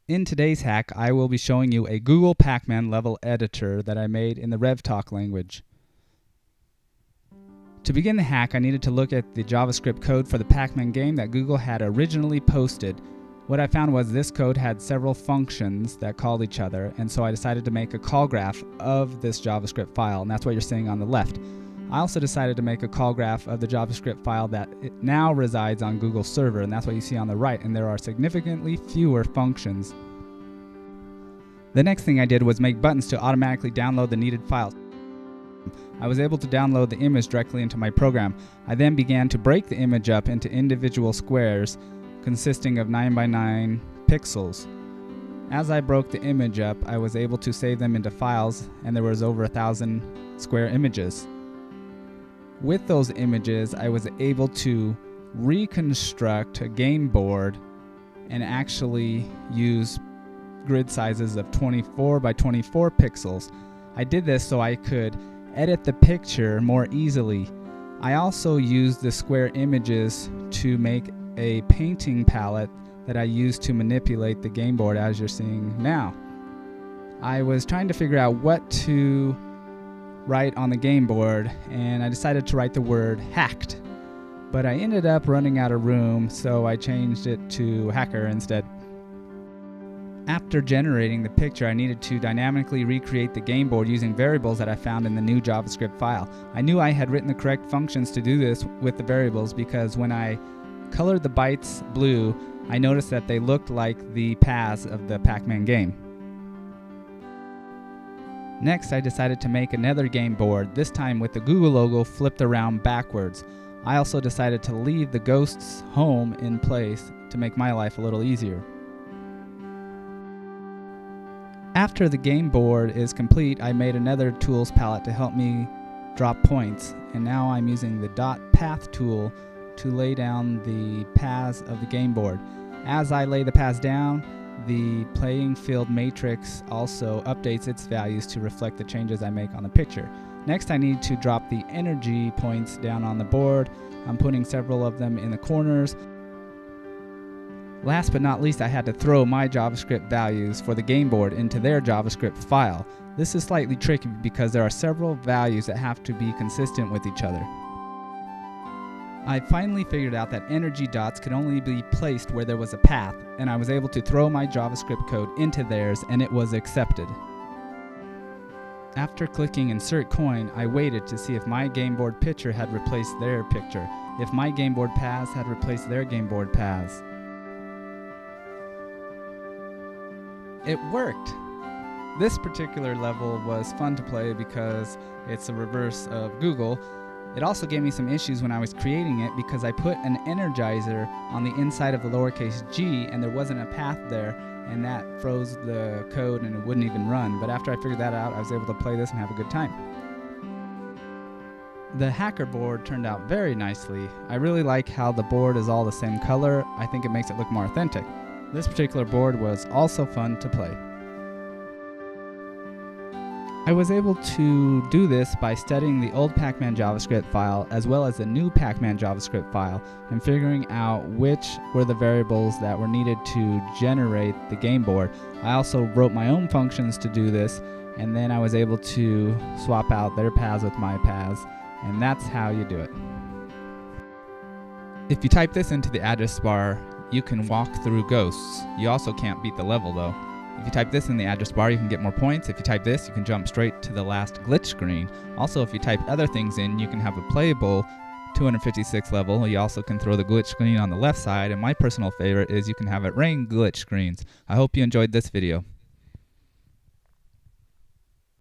In today's hack, I will be showing you a Google Pacman level editor that I made in the RevTalk language. To begin the hack, I needed to look at the JavaScript code for the Pacman game that Google had originally posted. What I found was this code had several functions that called each other, and so I decided to make a call graph of this JavaScript file, and that's what you're seeing on the left. I also decided to make a call graph of the JavaScript file that it now resides on Google's server, and that's what you see on the right, and there are significantly fewer functions. The next thing I did was make buttons to automatically download the needed files. I was able to download the image directly into my program. I then began to break the image up into individual squares consisting of 9 by 9 pixels. As I broke the image up, I was able to save them into files, and there was over 1,000 square images. With those images, I was able to reconstruct a game board and actually use grid sizes of 24 by 24 pixels. I did this so I could edit the picture more easily. I also used the square images to make a painting palette that I used to manipulate the game board as you're seeing now. I was trying to figure out what to write on the game board, and I decided to write the word hacked, but I ended up running out of room, so I changed it to hacker instead. After generating the picture, I needed to dynamically recreate the game board using variables that I found in the new JavaScript file. I knew I had written the correct functions to do this with the variables because when I colored the bytes blue, I noticed that they looked like the paths of the Pacman game. Next, I decided to make another game board, this time with the Google logo flipped around backwards. I also decided to leave the ghost's home in place to make my life a little easier. After the game board is complete, I made another tools palette to help me drop points, and now I'm using the dot path tool to lay down the paths of the game board. As I lay the paths down, the playing field matrix also updates its values to reflect the changes I make on the picture. Next, I need to drop the energy points down on the board. I'm putting several of them in the corners. Last but not least, I had to throw my JavaScript values for the game board into their JavaScript file. This is slightly tricky because there are several values that have to be consistent with each other. I finally figured out that energy dots could only be placed where there was a path, and I was able to throw my JavaScript code into theirs, and it was accepted. After clicking Insert Coin, I waited to see if my game board picture had replaced their picture, if my game board paths had replaced their game board paths. It worked! This particular level was fun to play because it's a reverse of Google. It also gave me some issues when I was creating it because I put an energizer on the inside of the lowercase g and there wasn't a path there, and that froze the code and it wouldn't even run. But after I figured that out, I was able to play this and have a good time. The hacker board turned out very nicely. I really like how the board is all the same color. I think it makes it look more authentic. This particular board was also fun to play. I was able to do this by studying the old Pacman JavaScript file as well as the new Pacman JavaScript file and figuring out which were the variables that were needed to generate the game board. I also wrote my own functions to do this, and then I was able to swap out their paths with my paths, and that's how you do it. If you type this into the address bar, you can walk through ghosts. You also can't beat the level though. If you type this in the address bar, you can get more points. If you type this, you can jump straight to the last glitch screen. Also, if you type other things in, you can have a playable 256 level. You also can throw the glitch screen on the left side, and my personal favorite is you can have it rain glitch screens. I hope you enjoyed this video.